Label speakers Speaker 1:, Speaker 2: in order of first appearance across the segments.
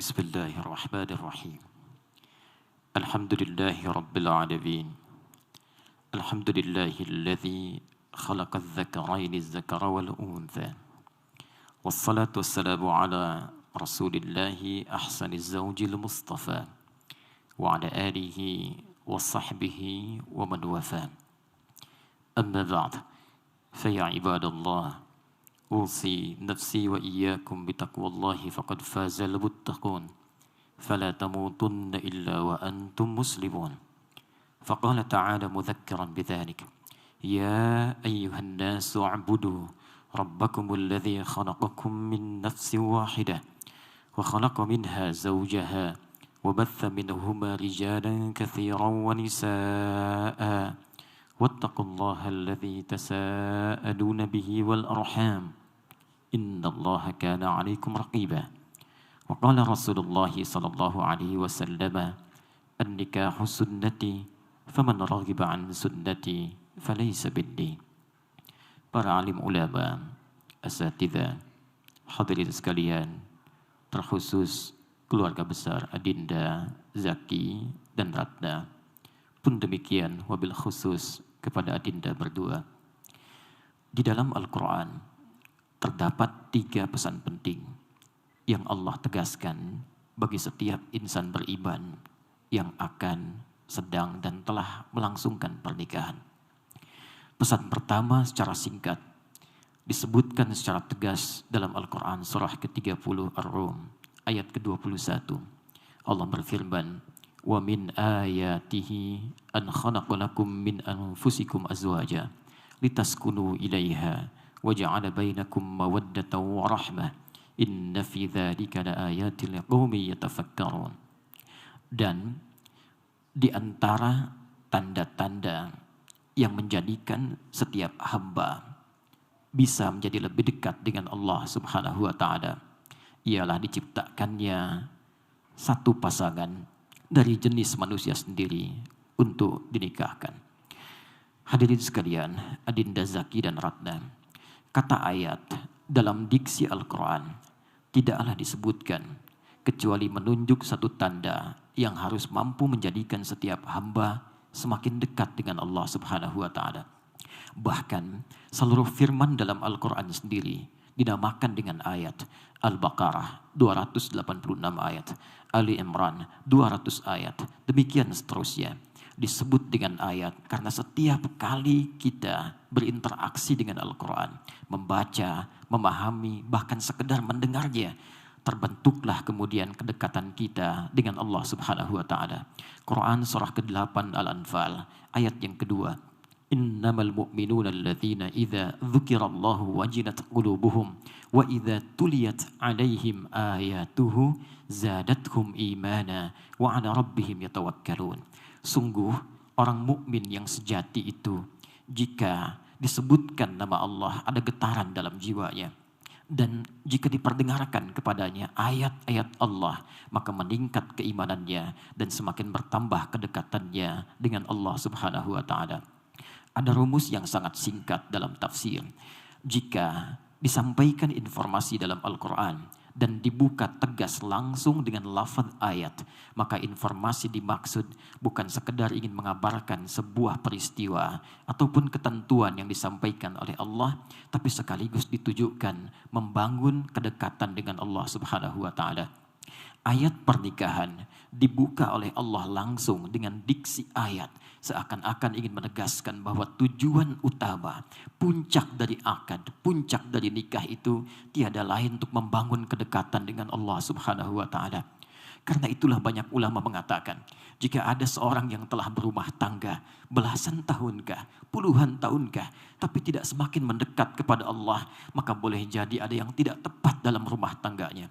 Speaker 1: Bismillahirrahmanirrahim. Alhamdulillahi rabbil alamin. Alhamdulillahilladzi khalaqadz dzakaraini dzakara wal untha. Wassalatu wassalamu ala rasulillahi ahsaniz zawjil mustafa wa ala alihi wa sahbihi wa man wafa. Amma ba'd. Fa ya ibadallah, أوصي نفسي وإياكم بتقوى الله فقد فاز المتقون فلا تموتن إلا وأنتم مسلمون. فقال تعالى مذكرا بذلك: يا أيها الناس اعبدوا ربكم الذي خلقكم من نفس واحدة وخلق منها زوجها وبث منهما رجالا كثيرا ونساء واتقوا الله الذي تساءلون به والأرحام إن الله كان عليكم رقيبا. وقال رسول الله صلى الله عليه وسلم: النكاح سنتي فمن رغب عن سنتي فليس مني. Para alim ulama, asatidzah, hadirin sekalian, terkhusus keluarga besar Adinda, Zaki, dan Ratna, pun demikian wabil khusus kepada Adinda berdua. Di dalam Al-Quran terdapat 3 pesan penting yang Allah tegaskan bagi setiap insan beriman yang akan, sedang, dan telah melangsungkan pernikahan. Pesan pertama secara singkat disebutkan secara tegas dalam Al-Quran surah ke-30 Ar-Rum ayat ke-21. Allah berfirman: wa min ayatihi an khalaqalakum min anfusikum azwaja litaskunu ilaiha wa ja'ala bainakum mawaddatan wa rahmah inna fi dzalika laayatin liqaumin yatafakkarun. Dan di antara tanda-tanda yang menjadikan setiap hamba bisa menjadi lebih dekat dengan Allah Subhanahu wa taala ialah diciptakannya satu pasangan dari jenis manusia sendiri untuk dinikahkan. Hadirin sekalian, Adinda Zaki dan Ratna, kata ayat dalam diksi Al-Quran tidaklah disebutkan kecuali menunjuk satu tanda yang harus mampu menjadikan setiap hamba semakin dekat dengan Allah Subhanahu wa taala. Bahkan seluruh firman dalam Al-Quran sendiri dinamakan dengan ayat. Al-Baqarah 286 ayat, Ali Imran 200 ayat, demikian seterusnya disebut dengan ayat karena setiap kali kita berinteraksi dengan Al-Quran, membaca, memahami, bahkan sekedar mendengarnya, terbentuklah kemudian kedekatan kita dengan Allah Subhanahu wa taala. Quran surah ke-8 Al-Anfal ayat yang kedua. Innamal mu'minuna alladzina idza dzukirallahu wajilat qulubuhum wa idza tuliyat 'alaihim ayatuhu zadathum imana wa 'ala rabbihim yatawakkalun. Sungguh orang mukmin yang sejati itu jika disebutkan nama Allah ada getaran dalam jiwanya, dan jika diperdengarkan kepadanya ayat-ayat Allah maka meningkat keimanannya dan semakin bertambah kedekatannya dengan Allah Subhanahu wa taala. Ada rumus yang sangat singkat dalam tafsir. Jika disampaikan informasi dalam Al-Quran dan dibuka tegas langsung dengan lafaz ayat, maka informasi dimaksud bukan sekedar ingin mengabarkan sebuah peristiwa ataupun ketentuan yang disampaikan oleh Allah, tapi sekaligus ditujukan membangun kedekatan dengan Allah Subhanahu wa taala. Ayat pernikahan dibuka oleh Allah langsung dengan diksi ayat, seakan-akan ingin menegaskan bahwa tujuan utama, puncak dari akad, puncak dari nikah itu tiada lain untuk membangun kedekatan dengan Allah Subhanahu wa taala. Karena itulah banyak ulama mengatakan, jika ada seorang yang telah berumah tangga belasan tahunkah, puluhan tahunkah, tapi tidak semakin mendekat kepada Allah, maka boleh jadi ada yang tidak tepat dalam rumah tangganya.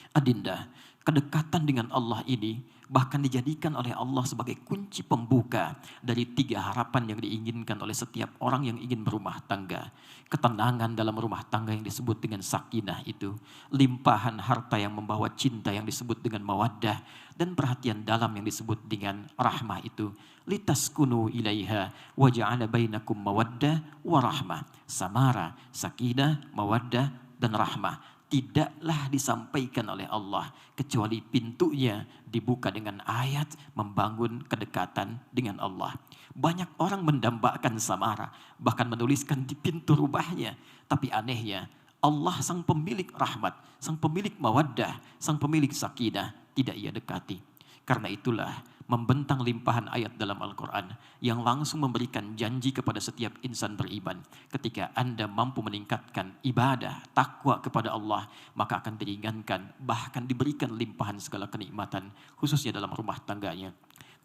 Speaker 1: Adinda, kedekatan dengan Allah ini bahkan dijadikan oleh Allah sebagai kunci pembuka dari 3 harapan yang diinginkan oleh setiap orang yang ingin berumah tangga. Ketenangan dalam rumah tangga yang disebut dengan sakinah itu, limpahan harta yang membawa cinta yang disebut dengan mawaddah, dan perhatian dalam yang disebut dengan rahmah itu. Litaskunu ilaiha wa ja'ala bainakum mawaddah wa rahmah. Samara, sakinah, mawaddah, dan rahmah. tidaklah disampaikan oleh Allah kecuali pintunya dibuka dengan ayat membangun kedekatan dengan Allah. Banyak orang mendambakan samara, bahkan menuliskan di pintu rumahnya. Tapi anehnya, Allah sang pemilik rahmat, sang pemilik mawaddah, sang pemilik sakinah tidak ia dekati. Karena itulah membentang limpahan ayat dalam Al-Quran yang langsung memberikan janji kepada setiap insan beriman. Ketika Anda mampu meningkatkan ibadah, takwa kepada Allah, maka akan diringankan, bahkan diberikan limpahan segala kenikmatan, khususnya dalam rumah tangganya.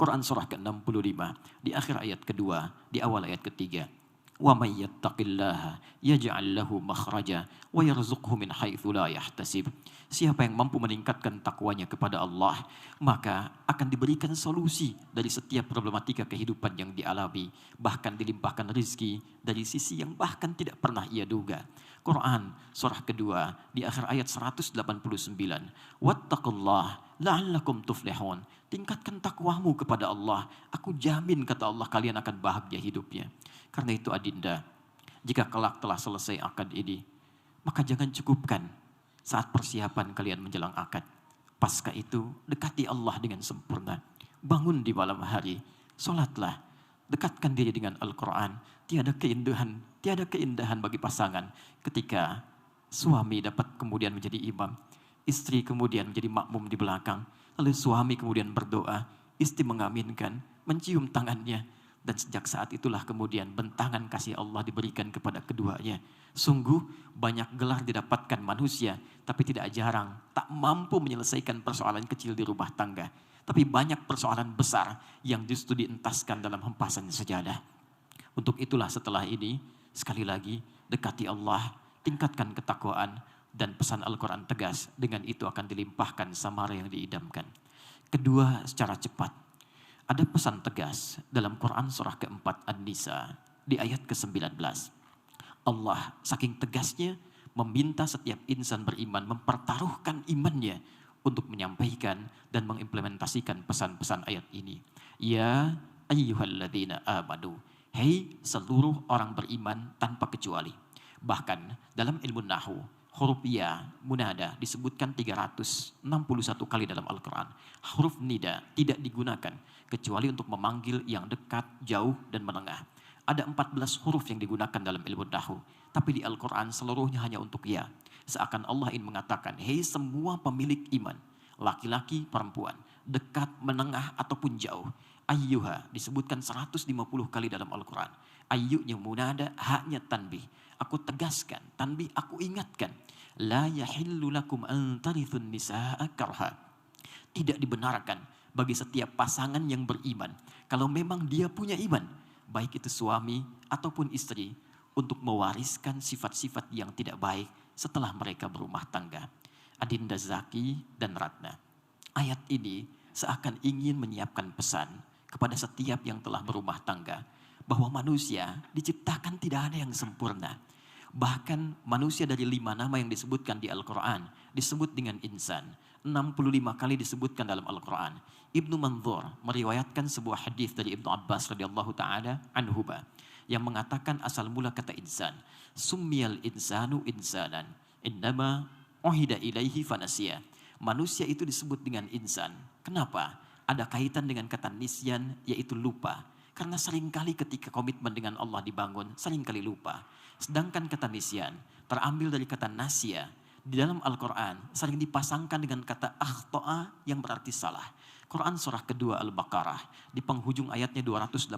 Speaker 1: Quran surah ke-65, di akhir ayat kedua, di awal ayat ketiga. وَمَنْ يَتَّقِ اللَّهَ يَجْعَلْ لَهُ مَخْرَجًا وَيَرْزُقْهُ مِنْ حَيْثُ لَا يَحْتَسِبُ. Siapa yang mampu meningkatkan takwanya kepada Allah, maka akan diberikan solusi dari setiap problematika kehidupan yang dialami, bahkan dilimpahkan rezeki dari sisi yang bahkan tidak pernah ia duga. Quran surah kedua di akhir ayat 189. Wattaqullah la'allakum tuflihun. Tingkatkan takwamu kepada Allah, aku jamin kata Allah kalian akan bahagia hidupnya. Karena itu adinda, jika kelak telah selesai akad ini, maka jangan cukupkan saat persiapan kalian menjelang akad. Pasca itu, dekati Allah dengan sempurna. Bangun di malam hari, sholatlah, dekatkan diri dengan Al-Quran. Tiada keindahan bagi pasangan ketika suami dapat kemudian menjadi imam, istri kemudian menjadi makmum di belakang, lalu suami kemudian berdoa, istri mengaminkan, mencium tangannya. Dan sejak saat itulah kemudian bentangan kasih Allah diberikan kepada keduanya. Sungguh banyak gelar didapatkan manusia, tapi tidak jarang tak mampu menyelesaikan persoalan kecil di rumah tangga. Tapi banyak persoalan besar yang justru dientaskan dalam hempasan sejadah. Untuk itulah setelah ini, sekali lagi dekati Allah, tingkatkan ketakwaan, dan pesan Al-Quran tegas, dengan itu akan dilimpahkan samara yang diidamkan. Kedua, secara cepat. Ada pesan tegas dalam Quran surah keempat An-Nisa di ayat ke-19. Allah saking tegasnya meminta setiap insan beriman mempertaruhkan imannya untuk menyampaikan dan mengimplementasikan pesan-pesan ayat ini. Ya ayyuhalladzina amanu. Hei seluruh orang beriman tanpa kecuali. Bahkan dalam ilmu nahwu, huruf ya, munada disebutkan 361 kali dalam Al-Quran. Huruf nida tidak digunakan kecuali untuk memanggil yang dekat, jauh, dan menengah. Ada 14 huruf yang digunakan dalam ilmu nahwu, tapi di Al-Quran seluruhnya hanya untuk ya. Seakan Allah ingin mengatakan, hei semua pemilik iman, laki-laki, perempuan, dekat, menengah, ataupun jauh. Ayyuha disebutkan 150 kali dalam Al-Quran. Ayyunya munada, haknya tanbih. Aku tegaskan, tanbih aku ingatkan. La yahillu lakum an tarithun nisa'a karha. Tidak dibenarkan bagi setiap pasangan yang beriman, kalau memang dia punya iman, baik itu suami ataupun istri, untuk mewariskan sifat-sifat yang tidak baik setelah mereka berumah tangga. Adinda Zaki dan Ratna, ayat ini seakan ingin menyiapkan pesan kepada setiap yang telah berumah tangga, bahwa manusia diciptakan tidak ada yang sempurna. Bahkan manusia dari 5 nama yang disebutkan di Al-Quran disebut dengan insan. 65 kali disebutkan dalam Al-Quran. Ibnu Manzur meriwayatkan sebuah hadis dari Ibnu Abbas radhiyallahu taala anhuma yang mengatakan asal mula kata insan, summiyal insanu insanan innama uhida ilaihi fanasiya. Manusia itu disebut dengan insan. Kenapa? Ada kaitan dengan kata nisyan, yaitu lupa. Karena seringkali ketika komitmen dengan Allah dibangun, seringkali lupa. Sedangkan kata nisyan terambil dari kata nasya. Di dalam Al-Quran sering dipasangkan dengan kata akhto'a yang berarti salah. Quran surah kedua Al-Baqarah di penghujung ayatnya 286.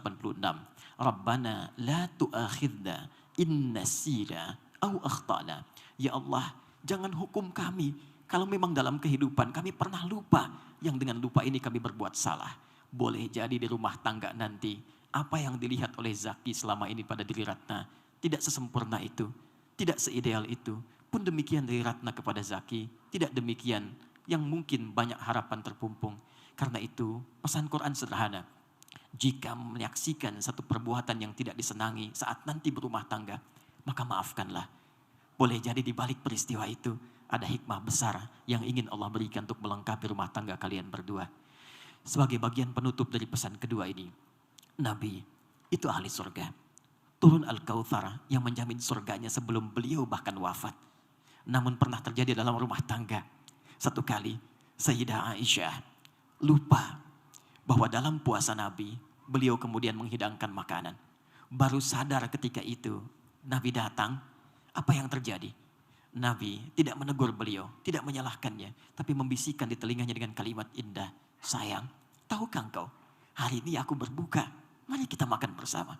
Speaker 1: Rabbana la tu'akhidna in nasina au akhtana. Ya Allah, jangan hukum kami kalau memang dalam kehidupan kami pernah lupa, yang dengan lupa ini kami berbuat salah. Boleh jadi di rumah tangga nanti, apa yang dilihat oleh Zaki selama ini pada diri Ratna tidak sesempurna itu, tidak seideal itu. Pun demikian dari Ratna kepada Zaki, tidak demikian yang mungkin banyak harapan terpumpung. Karena itu pesan Quran sederhana. Jika menyaksikan satu perbuatan yang tidak disenangi saat nanti berumah tangga, maka maafkanlah. Boleh jadi di balik peristiwa itu ada hikmah besar yang ingin Allah berikan untuk melengkapi rumah tangga kalian berdua. Sebagai bagian penutup dari pesan kedua ini, Nabi itu ahli surga. Turun Al-Kautsar yang menjamin surganya sebelum beliau bahkan wafat. Namun pernah terjadi dalam rumah tangga. Satu kali Sayyidah Aisyah lupa bahwa dalam puasa Nabi, beliau kemudian menghidangkan makanan. Baru sadar ketika itu Nabi datang, apa yang terjadi? Nabi tidak menegur beliau, tidak menyalahkannya, tapi membisikkan di telinganya dengan kalimat indah, sayang, tahukah engkau, hari ini aku berbuka, mari kita makan bersama.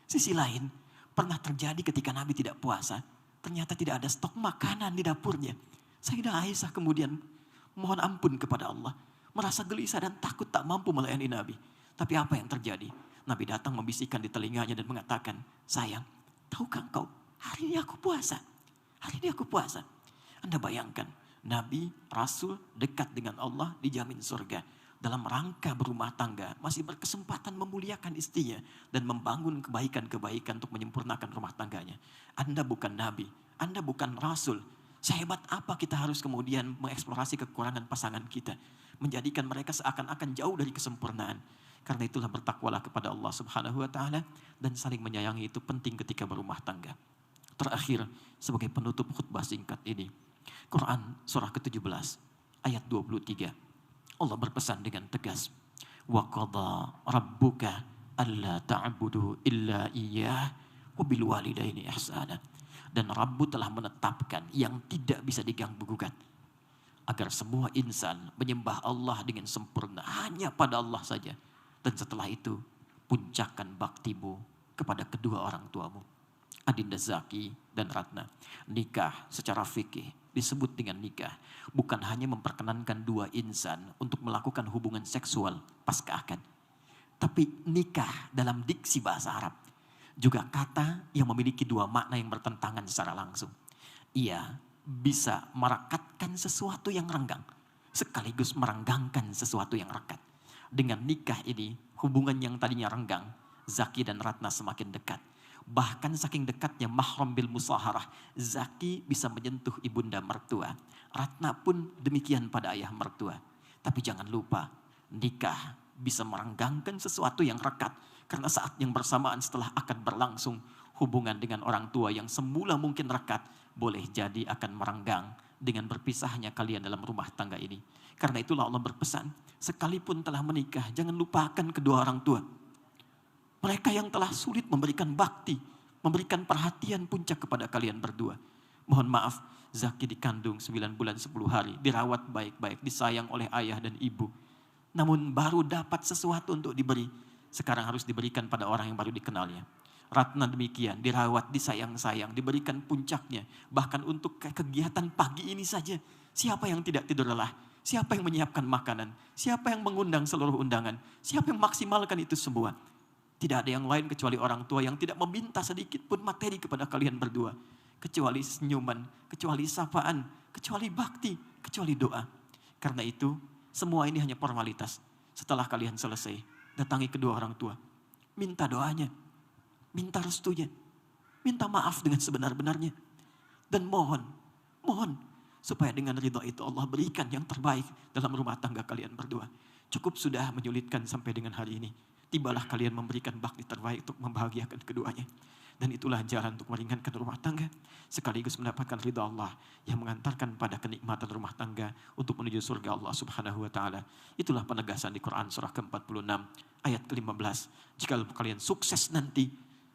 Speaker 1: Sisi lain, pernah terjadi ketika Nabi tidak puasa, ternyata tidak ada stok makanan di dapurnya. Sayyidah Aisyah kemudian mohon ampun kepada Allah, merasa gelisah dan takut tak mampu melayani Nabi. Tapi apa yang terjadi? Nabi datang membisikkan di telinganya dan mengatakan, sayang, tahukah engkau, hari ini aku puasa. Hari ini aku puasa. Anda bayangkan, Nabi, Rasul dekat dengan Allah dijamin surga. Dalam rangka berumah tangga, masih berkesempatan memuliakan istrinya dan membangun kebaikan-kebaikan untuk menyempurnakan rumah tangganya. Anda bukan Nabi, Anda bukan Rasul. Sehebat apa kita harus kemudian mengeksplorasi kekurangan pasangan kita. Menjadikan mereka seakan-akan jauh dari kesempurnaan. Karena itulah bertakwalah kepada Allah Subhanahu wa Ta'ala dan saling menyayangi itu penting ketika berumah tangga. Terakhir, sebagai penutup khutbah singkat ini, Quran surah ke-17 ayat 23. Allah berpesan dengan tegas, wa qadha rabbuka alla ta'budu illa iyyah wa bil walidaini ihsana. Dan Rabbu telah menetapkan yang tidak bisa diganggu gugat, agar semua insan menyembah Allah dengan sempurna hanya pada Allah saja. Dan setelah itu, puncakkan baktimu kepada kedua orang tuamu. Adinda Zaki dan Ratna, nikah secara fikih disebut dengan nikah bukan hanya memperkenankan dua insan untuk melakukan hubungan seksual pasca akad. Tapi nikah dalam diksi bahasa Arab juga kata yang memiliki dua makna yang bertentangan secara langsung. Ia bisa merekatkan sesuatu yang renggang sekaligus merenggangkan sesuatu yang rekat. Dengan nikah ini, hubungan yang tadinya renggang, Zaki dan Ratna semakin dekat. Bahkan saking dekatnya mahram bil musaharah, Zaki bisa menyentuh ibunda mertua. Ratna pun demikian pada ayah mertua. Tapi jangan lupa, nikah bisa merenggangkan sesuatu yang rekat. Karena saat yang bersamaan setelah akad berlangsung, hubungan dengan orang tua yang semula mungkin rekat, boleh jadi akan merenggang dengan berpisahnya kalian dalam rumah tangga ini. Karena itulah Allah berpesan, sekalipun telah menikah, jangan lupakan kedua orang tua. Mereka yang telah sulit memberikan bakti, memberikan perhatian puncak kepada kalian berdua. Mohon maaf, Zaki dikandung 9 bulan 10 hari, dirawat baik-baik, disayang oleh ayah dan ibu. Namun baru dapat sesuatu untuk diberi, sekarang harus diberikan pada orang yang baru dikenalnya. Ratna demikian, dirawat, disayang-sayang, diberikan puncaknya. Bahkan untuk kegiatan pagi ini saja, siapa yang tidak tidur lelah? Siapa yang menyiapkan makanan? Siapa yang mengundang seluruh undangan? Siapa yang maksimalkan itu semua? Tidak ada yang lain kecuali orang tua yang tidak meminta sedikit pun materi kepada kalian berdua. Kecuali senyuman, kecuali sapaan, kecuali bakti, kecuali doa. Karena itu, semua ini hanya formalitas. Setelah kalian selesai, datangi kedua orang tua. Minta doanya, minta restunya, minta maaf dengan sebenar-benarnya. Dan mohon supaya dengan ridha itu Allah berikan yang terbaik dalam rumah tangga kalian berdua. Cukup sudah menyulitkan sampai dengan hari ini. Tibalah kalian memberikan bakti terbaik untuk membahagiakan keduanya. Dan itulah jalan untuk meringankan rumah tangga, sekaligus mendapatkan ridha Allah yang mengantarkan pada kenikmatan rumah tangga untuk menuju surga Allah Subhanahu wa Ta'ala. Itulah penegasan di Quran surah ke-46 ayat ke-15. Jika kalian sukses nanti,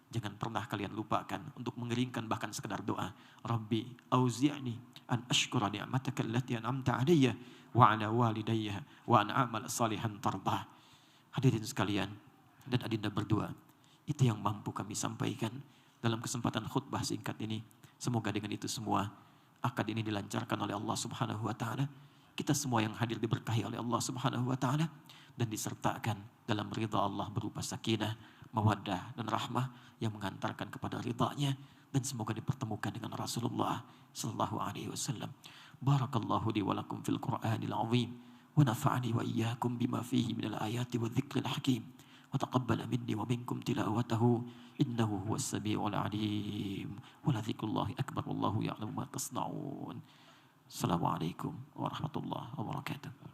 Speaker 1: jangan pernah kalian lupakan untuk mengeringkan bahkan sekedar doa. Rabbi auzi'ni an ashkura ni'mataka allati an'amta 'alayya wa 'ala walidayya wa an a'mal salihan tardah. Hadirin sekalian dan adinda berdua, itu yang mampu kami sampaikan dalam kesempatan khutbah singkat ini. Semoga dengan itu semua akad ini dilancarkan oleh Allah Subhanahu wa Ta'ala. Kita semua yang hadir diberkahi oleh Allah Subhanahu wa Ta'ala dan disertakan dalam ridha Allah berupa sakinah, mawaddah dan rahmah yang mengantarkan kepada ridha-Nya, dan semoga dipertemukan dengan Rasulullah sallallahu alaihi wasallam. Barakallahu li wa lakum fil Qur'anil azim wa nafa'ani wa iyyakum bima fihi minal ayati wa dzikril hakim. وتقبل مني ومنكم تلاوته إنه هو السميع العليم ولذكر الله أكبر والله يعلم ما تصنعون. السلام عليكم ورحمة الله وبركاته.